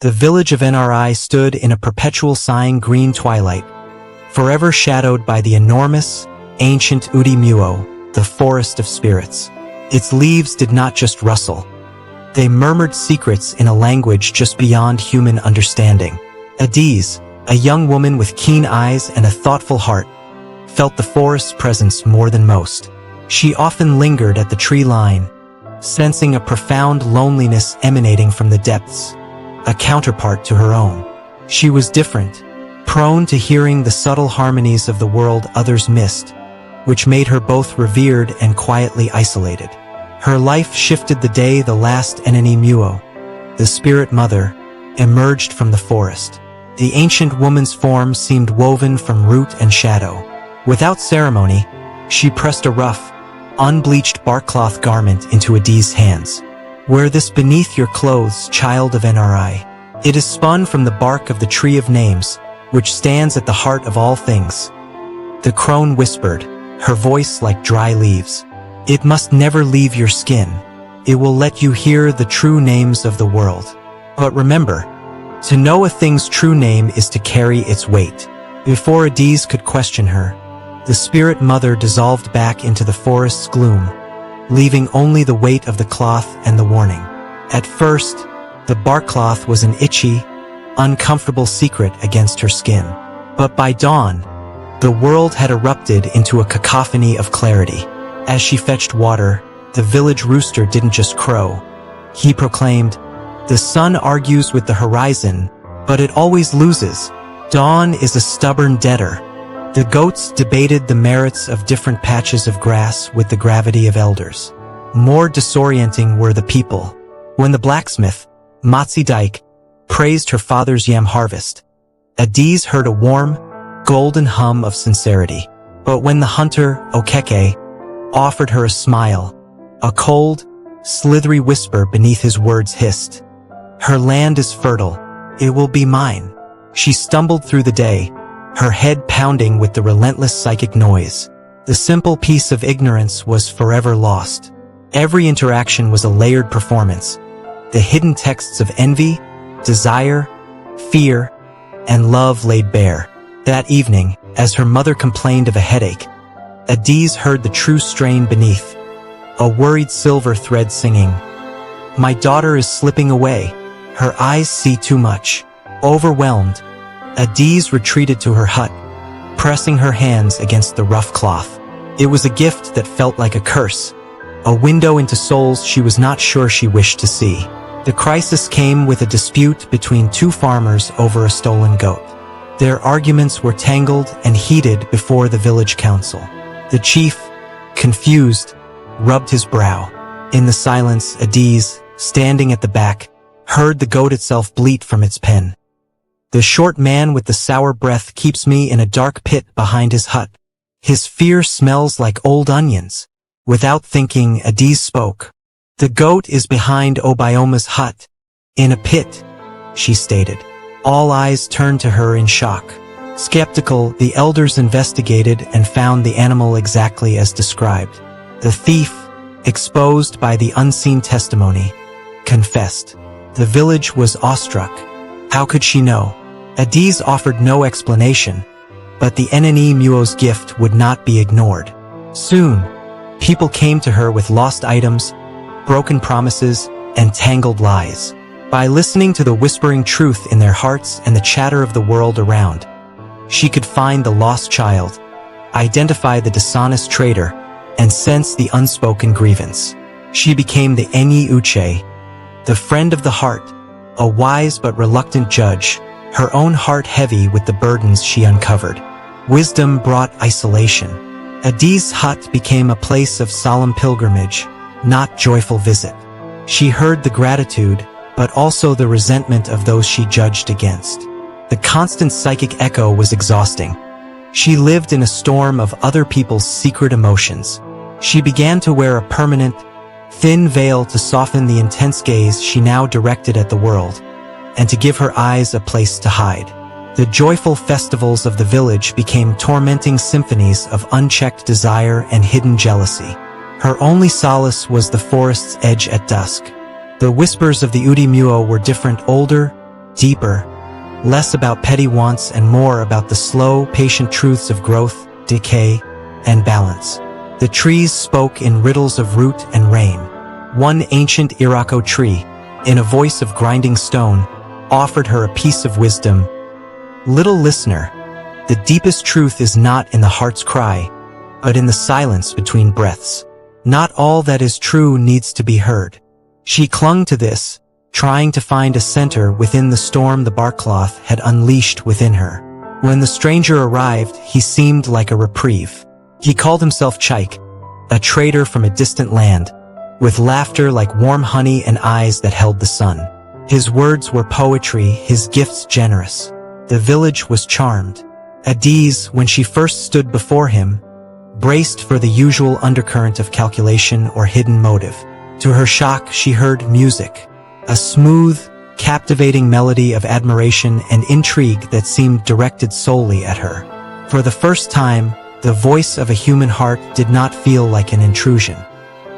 The village of Nri stood in a perpetual sighing green twilight, forever shadowed by the enormous, ancient Nne Mmuo, the forest of spirits. Its leaves did not just rustle. They murmured secrets in a language just beyond human understanding. Adaeze, a young woman with keen eyes and a thoughtful heart, felt the forest's presence more than most. She often lingered at the tree line, sensing a profound loneliness emanating from the depths, a counterpart to her own. She was different, prone to hearing the subtle harmonies of the world others missed, which made her both revered and quietly isolated. Her life shifted the day the last Nne Mmuo, the spirit mother, emerged from the forest. The ancient woman's form seemed woven from root and shadow. Without ceremony, she pressed a rough, unbleached barkcloth garment into Adaeze's hands. "Wear this beneath your clothes, child of Nri. It is spun from the bark of the tree of names, which stands at the heart of all things." The crone whispered, her voice like dry leaves. "It must never leave your skin. It will let you hear the true names of the world. But remember, to know a thing's true name is to carry its weight." Before Adaeze could question her, the spirit mother dissolved back into the forest's gloom, leaving only the weight of the cloth and the warning. At first, the barkcloth was an itchy, uncomfortable secret against her skin. But by dawn, the world had erupted into a cacophony of clarity. As she fetched water, the village rooster didn't just crow. He proclaimed, "The sun argues with the horizon, but it always loses. Dawn is a stubborn debtor." The goats debated the merits of different patches of grass with the gravity of elders. More disorienting were the people. When the blacksmith, Matsi Dyke, praised her father's yam harvest, Adaeze heard a warm, golden hum of sincerity. But when the hunter, Okeke, offered her a smile, a cold, slithery whisper beneath his words hissed, "Her land is fertile. It will be mine." She stumbled through the day, her head pounding with the relentless psychic noise. The simple peace of ignorance was forever lost. Every interaction was a layered performance. The hidden texts of envy, desire, fear, and love laid bare. That evening, as her mother complained of a headache, Adaeze heard the true strain beneath, a worried silver thread singing, "My daughter is slipping away. Her eyes see too much." Overwhelmed, Adaeze retreated to her hut, pressing her hands against the rough cloth. It was a gift that felt like a curse, a window into souls she was not sure she wished to see. The crisis came with a dispute between two farmers over a stolen goat. Their arguments were tangled and heated before the village council. The chief, confused, rubbed his brow. In the silence, Adaeze, standing at the back, heard the goat itself bleat from its pen. "The short man with the sour breath keeps me in a dark pit behind his hut. His fear smells like old onions." Without thinking, Adaeze spoke. "The goat is behind Obioma's hut, in a pit," she stated. All eyes turned to her in shock. Skeptical, the elders investigated and found the animal exactly as described. The thief, exposed by the unseen testimony, confessed. The village was awestruck. How could she know? Adaeze offered no explanation, but the Nne Mmuo's gift would not be ignored. Soon, people came to her with lost items, broken promises, and tangled lies. By listening to the whispering truth in their hearts and the chatter of the world around, she could find the lost child, identify the dishonest traitor, and sense the unspoken grievance. She became the Enyi Uche, the friend of the heart, a wise but reluctant judge, her own heart heavy with the burdens she uncovered. Wisdom brought isolation. Adaeze's hut became a place of solemn pilgrimage, not joyful visit. She heard the gratitude, but also the resentment of those she judged against. The constant psychic echo was exhausting. She lived in a storm of other people's secret emotions. She began to wear a permanent, thin veil to soften the intense gaze she now directed at the world, and to give her eyes a place to hide. The joyful festivals of the village became tormenting symphonies of unchecked desire and hidden jealousy. Her only solace was the forest's edge at dusk. The whispers of the Nne Mmuo were different, older, deeper, less about petty wants and more about the slow, patient truths of growth, decay, and balance. The trees spoke in riddles of root and rain. One ancient Irako tree, in a voice of grinding stone, offered her a piece of wisdom. Little listener, the deepest truth is not in the heart's cry, but in the silence between breaths. Not all that is true needs to be heard. She clung to this, trying to find a center within the storm the barkcloth had unleashed within her. When the stranger arrived, he seemed like a reprieve. He called himself Chaik, a trader from a distant land, with laughter like warm honey and eyes that held the sun. His words were poetry, his gifts generous. The village was charmed. Adaeze, when she first stood before him, braced for the usual undercurrent of calculation or hidden motive. To her shock, she heard music, a smooth, captivating melody of admiration and intrigue that seemed directed solely at her. For the first time, the voice of a human heart did not feel like an intrusion.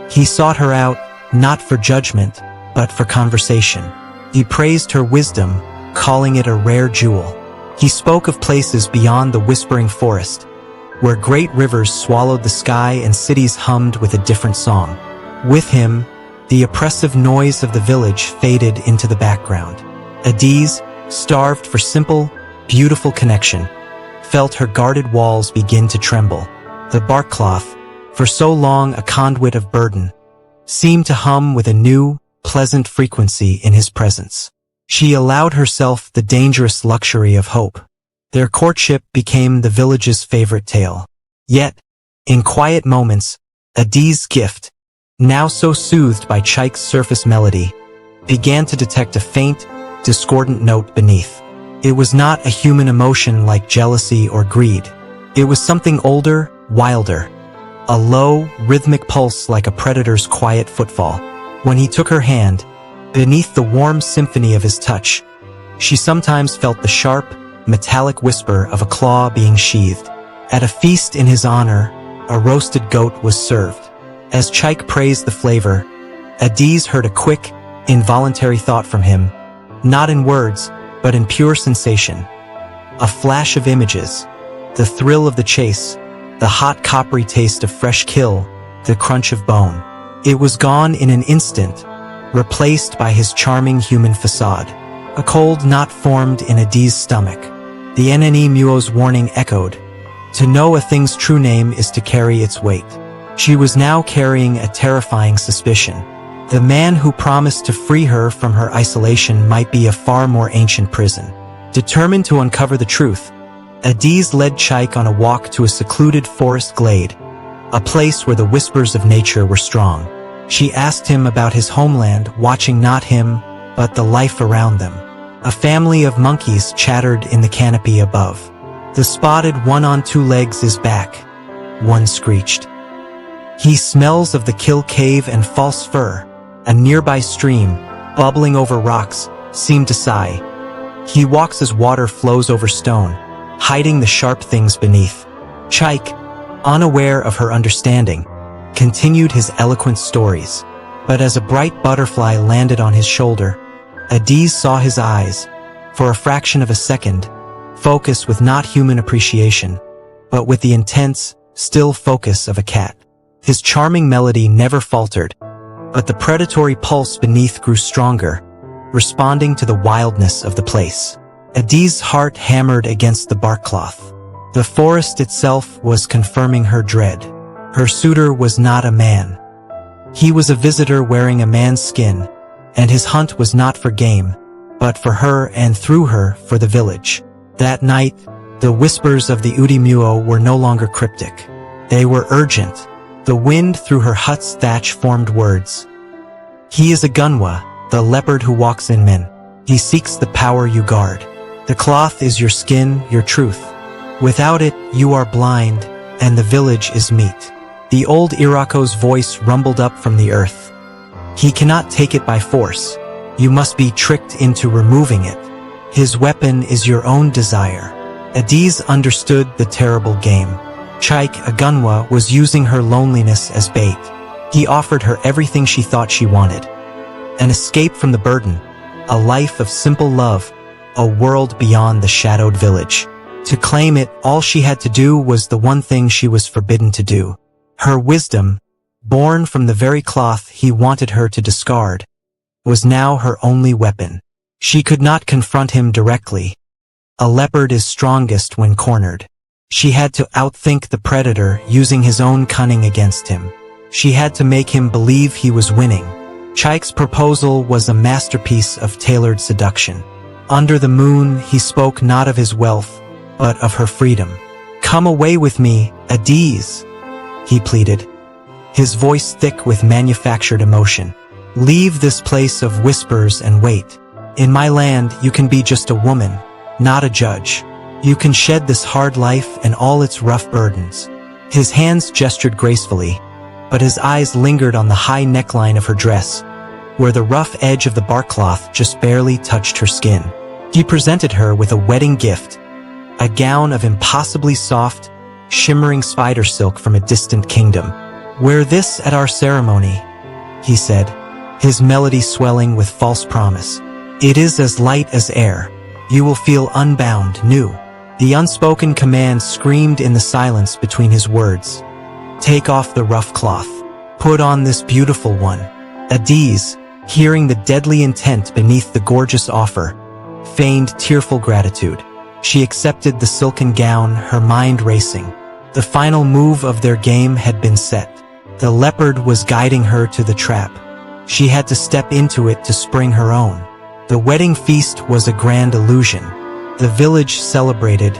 He sought her out, not for judgment, but for conversation. He praised her wisdom, calling it a rare jewel. He spoke of places beyond the whispering forest, where great rivers swallowed the sky and cities hummed with a different song. With him, the oppressive noise of the village faded into the background. Adaeze, starved for simple, beautiful connection, felt her guarded walls begin to tremble. The barkcloth, for so long a conduit of burden, seemed to hum with a new, pleasant frequency in his presence. She allowed herself the dangerous luxury of hope. Their courtship became the village's favorite tale. Yet, in quiet moments, Adaeze's gift, now so soothed by Chaik's surface melody, began to detect a faint, discordant note beneath. It was not a human emotion like jealousy or greed. It was something older, wilder. A low, rhythmic pulse like a predator's quiet footfall. When he took her hand, beneath the warm symphony of his touch, she sometimes felt the sharp, metallic whisper of a claw being sheathed. At a feast in his honor, a roasted goat was served. As Chaik praised the flavor, Adaeze heard a quick, involuntary thought from him, not in words, but in pure sensation. A flash of images, the thrill of the chase, the hot coppery taste of fresh kill, the crunch of bone. It was gone in an instant, replaced by his charming human facade. A cold knot formed in Adaeze's stomach. The Nne Mmuo's warning echoed. To know a thing's true name is to carry its weight. She was now carrying a terrifying suspicion. The man who promised to free her from her isolation might be a far more ancient prison. Determined to uncover the truth, Adaeze led Chaik on a walk to a secluded forest glade, a place where the whispers of nature were strong. She asked him about his homeland, watching not him, but the life around them. A family of monkeys chattered in the canopy above. The spotted one on two legs is back, one screeched. He smells of the kill cave and false fur. A nearby stream, bubbling over rocks, seemed to sigh. He walks as water flows over stone, hiding the sharp things beneath. Chaik, unaware of her understanding, continued his eloquent stories. But as a bright butterfly landed on his shoulder, Adaeze saw his eyes, for a fraction of a second, focus with not human appreciation, but with the intense, still focus of a cat. His charming melody never faltered, but the predatory pulse beneath grew stronger, responding to the wildness of the place. Adaeze's heart hammered against the barkcloth. The forest itself was confirming her dread. Her suitor was not a man. He was a visitor wearing a man's skin, and his hunt was not for game, but for her and through her for the village. That night, the whispers of the Nne Mmuo were no longer cryptic. They were urgent. The wind through her hut's thatch formed words. He is a gunwa, the leopard who walks in men. He seeks the power you guard. The cloth is your skin, your truth. Without it, you are blind, and the village is meat. The old Irako's voice rumbled up from the earth. He cannot take it by force. You must be tricked into removing it. His weapon is your own desire. Adaeze understood the terrible game. Chaik, a gunwa, was using her loneliness as bait. He offered her everything she thought she wanted. An escape from the burden, a life of simple love, a world beyond the shadowed village. To claim it, all she had to do was the one thing she was forbidden to do. Her wisdom, born from the very cloth he wanted her to discard, was now her only weapon. She could not confront him directly. A leopard is strongest when cornered. She had to outthink the predator using his own cunning against him. She had to make him believe he was winning. Chike's proposal was a masterpiece of tailored seduction. Under the moon, he spoke not of his wealth, but of her freedom. "Come away with me, Adaeze," he pleaded, his voice thick with manufactured emotion. "Leave this place of whispers and wait. In my land, you can be just a woman, not a judge. You can shed this hard life and all its rough burdens." His hands gestured gracefully, but his eyes lingered on the high neckline of her dress, where the rough edge of the barkcloth just barely touched her skin. He presented her with a wedding gift, a gown of impossibly soft, shimmering spider silk from a distant kingdom. "Wear this at our ceremony," he said, his melody swelling with false promise. "It is as light as air. You will feel unbound, new." The unspoken command screamed in the silence between his words. "Take off the rough cloth. Put on this beautiful one." Adaeze, hearing the deadly intent beneath the gorgeous offer, feigned tearful gratitude. She accepted the silken gown, her mind racing. The final move of their game had been set. The leopard was guiding her to the trap. She had to step into it to spring her own. The wedding feast was a grand illusion. The village celebrated,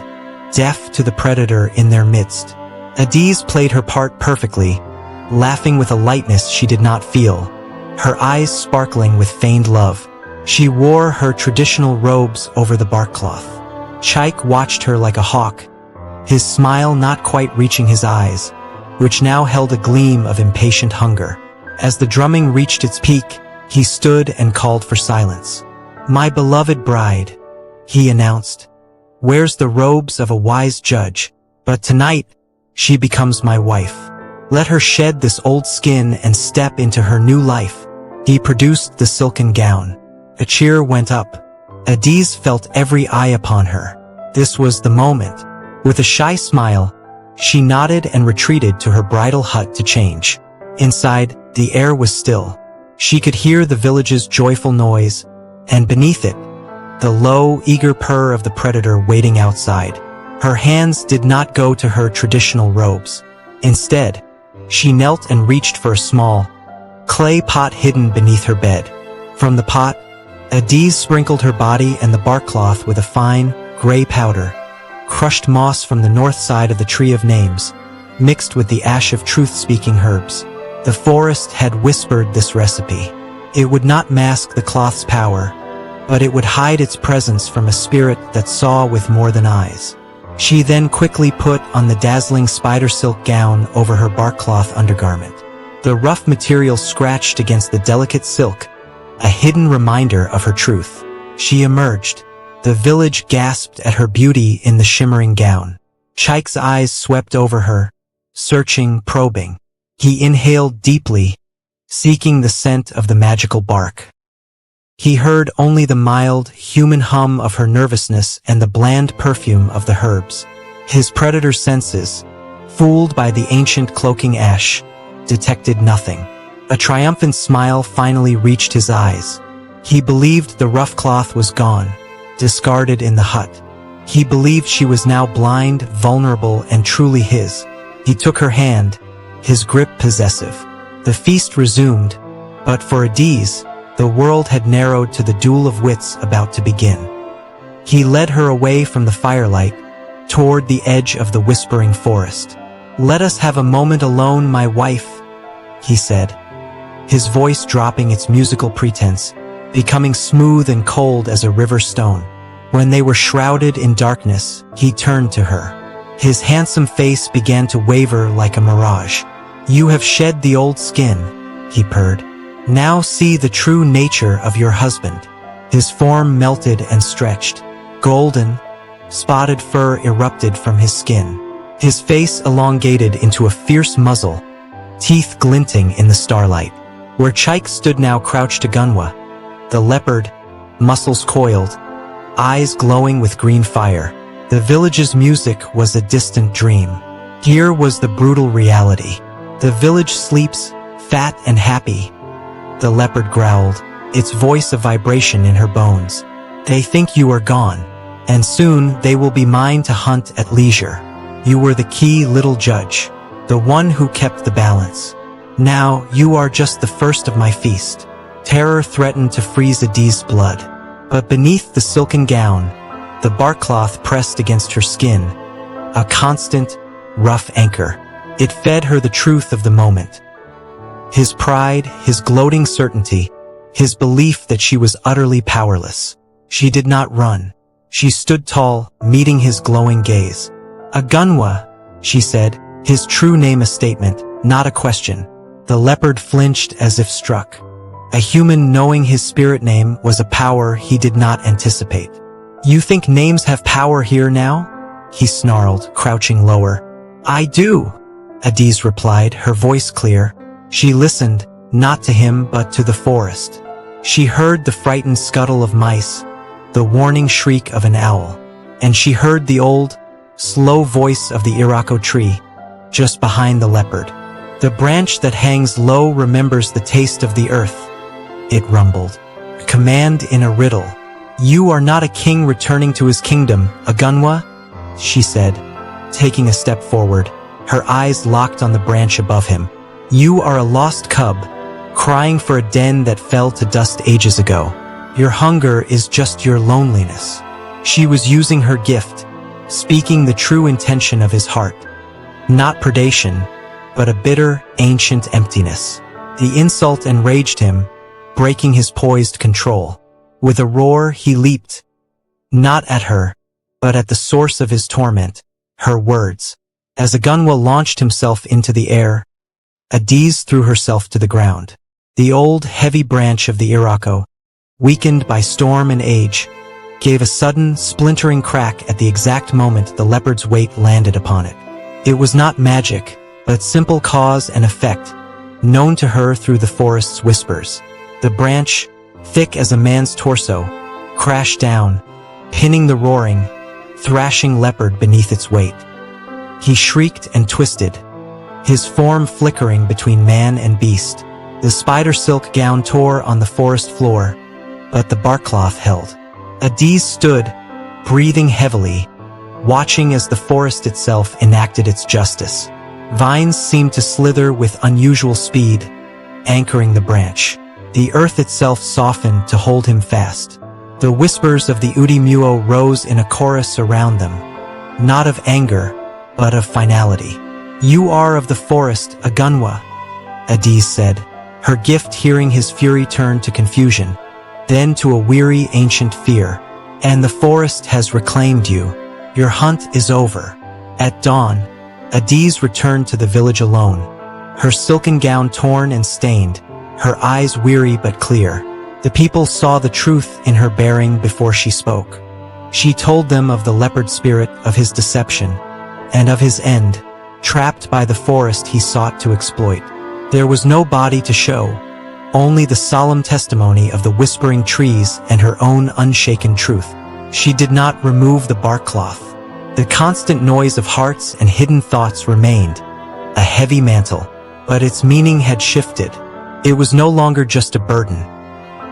deaf to the predator in their midst. Adaeze played her part perfectly, laughing with a lightness she did not feel, her eyes sparkling with feigned love. She wore her traditional robes over the barkcloth. Chike watched her like a hawk, his smile not quite reaching his eyes, which now held a gleam of impatient hunger. As the drumming reached its peak, he stood and called for silence. "My beloved bride," he announced, "wears the robes of a wise judge, but tonight she becomes my wife. Let her shed this old skin and step into her new life." He produced the silken gown. A cheer went up. Adaeze felt every eye upon her. This was the moment. With a shy smile, she nodded and retreated to her bridal hut to change. Inside, the air was still. She could hear the village's joyful noise, and beneath it, the low, eager purr of the predator waiting outside. Her hands did not go to her traditional robes. Instead, she knelt and reached for a small, clay pot hidden beneath her bed. From the pot, Adaeze sprinkled her body and the barkcloth with a fine, gray powder, crushed moss from the north side of the Tree of Names, mixed with the ash of truth-speaking herbs. The forest had whispered this recipe. It would not mask the cloth's power, but it would hide its presence from a spirit that saw with more than eyes. She then quickly put on the dazzling spider silk gown over her barkcloth undergarment. The rough material scratched against the delicate silk, a hidden reminder of her truth. She emerged. The village gasped at her beauty in the shimmering gown. Chike's eyes swept over her, searching, probing. He inhaled deeply, seeking the scent of the magical bark. He heard only the mild, human hum of her nervousness and the bland perfume of the herbs. His predator senses, fooled by the ancient cloaking ash, detected nothing. A triumphant smile finally reached his eyes. He believed the rough cloth was gone, discarded in the hut. He believed she was now blind, vulnerable, and truly his. He took her hand, his grip possessive. The feast resumed, but for Adaeze, the world had narrowed to the duel of wits about to begin. He led her away from the firelight, toward the edge of the whispering forest. "Let us have a moment alone, my wife," he said, his voice dropping its musical pretense, becoming smooth and cold as a river stone. When they were shrouded in darkness, he turned to her. His handsome face began to waver like a mirage. "You have shed the old skin," he purred. "Now see the true nature of your husband." His form melted and stretched. Golden, spotted fur erupted from his skin. His face elongated into a fierce muzzle, teeth glinting in the starlight. Where Chike stood now crouched Gunwa, the leopard, muscles coiled, eyes glowing with green fire. The village's music was a distant dream. Here was the brutal reality. The village sleeps, fat and happy. The leopard growled, its voice a vibration in her bones. They think you are gone, and soon they will be mine to hunt at leisure. You were the key little judge, the one who kept the balance. Now you are just the first of my feast. Terror threatened to freeze Adaeze's blood. But beneath the silken gown, the barkcloth pressed against her skin, a constant, rough anchor. It fed her the truth of the moment. His pride, his gloating certainty, his belief that she was utterly powerless. She did not run. She stood tall, meeting his glowing gaze. Agunwa, she said, his true name a statement, not a question. The leopard flinched as if struck. A human knowing his spirit name was a power he did not anticipate. You think names have power here now? He snarled, crouching lower. I do, Adaeze replied, her voice clear. She listened, not to him but to the forest. She heard the frightened scuttle of mice, the warning shriek of an owl, and she heard the old, slow voice of the irako tree, just behind the leopard. The branch that hangs low remembers the taste of the earth, it rumbled. Command in a riddle. You are not a king returning to his kingdom, Agunwa, she said, taking a step forward, her eyes locked on the branch above him. You are a lost cub, crying for a den that fell to dust ages ago. Your hunger is just your loneliness. She was using her gift, speaking the true intention of his heart. Not predation, but a bitter, ancient emptiness. The insult enraged him, breaking his poised control. With a roar, he leaped, not at her, but at the source of his torment, her words. As Agunwa launched himself into the air, Adaeze threw herself to the ground. The old, heavy branch of the irako, weakened by storm and age, gave a sudden, splintering crack at the exact moment the leopard's weight landed upon it. It was not magic, but simple cause and effect, known to her through the forest's whispers. The branch, thick as a man's torso, crashed down, pinning the roaring, thrashing leopard beneath its weight. He shrieked and twisted, his form flickering between man and beast. The spider silk gown tore on the forest floor, but the barkcloth held. Adaeze stood, breathing heavily, watching as the forest itself enacted its justice. Vines seemed to slither with unusual speed, anchoring the branch. The earth itself softened to hold him fast. The whispers of the Nne Mmuo rose in a chorus around them, not of anger, but of finality. You are of the forest, Agunwa, Adaeze said, her gift hearing his fury turn to confusion, then to a weary ancient fear. And the forest has reclaimed you. Your hunt is over. At dawn, Adaeze returned to the village alone, her silken gown torn and stained, her eyes weary but clear. The people saw the truth in her bearing before she spoke. She told them of the leopard spirit, of his deception, and of his end, trapped by the forest he sought to exploit. There was no body to show, only the solemn testimony of the whispering trees and her own unshaken truth. She did not remove the barkcloth. The constant noise of hearts and hidden thoughts remained, a heavy mantle, but its meaning had shifted. It was no longer just a burden.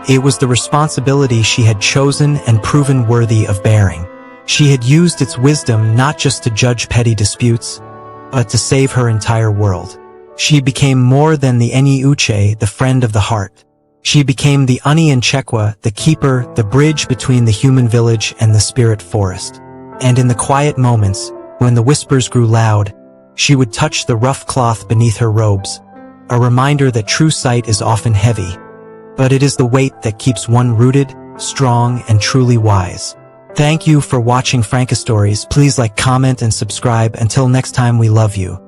It was the responsibility she had chosen and proven worthy of bearing. She had used its wisdom not just to judge petty disputes, but to save her entire world. She became more than the Nne Uche, the friend of the heart. She became the Uni Nchekwa, the keeper, the bridge between the human village and the spirit forest. And in the quiet moments, when the whispers grew loud, she would touch the rough cloth beneath her robes, a reminder that true sight is often heavy, but it is the weight that keeps one rooted, strong, and truly wise. Thank you for watching Franca Stories. Please like, comment, and subscribe. Until next time, we love you.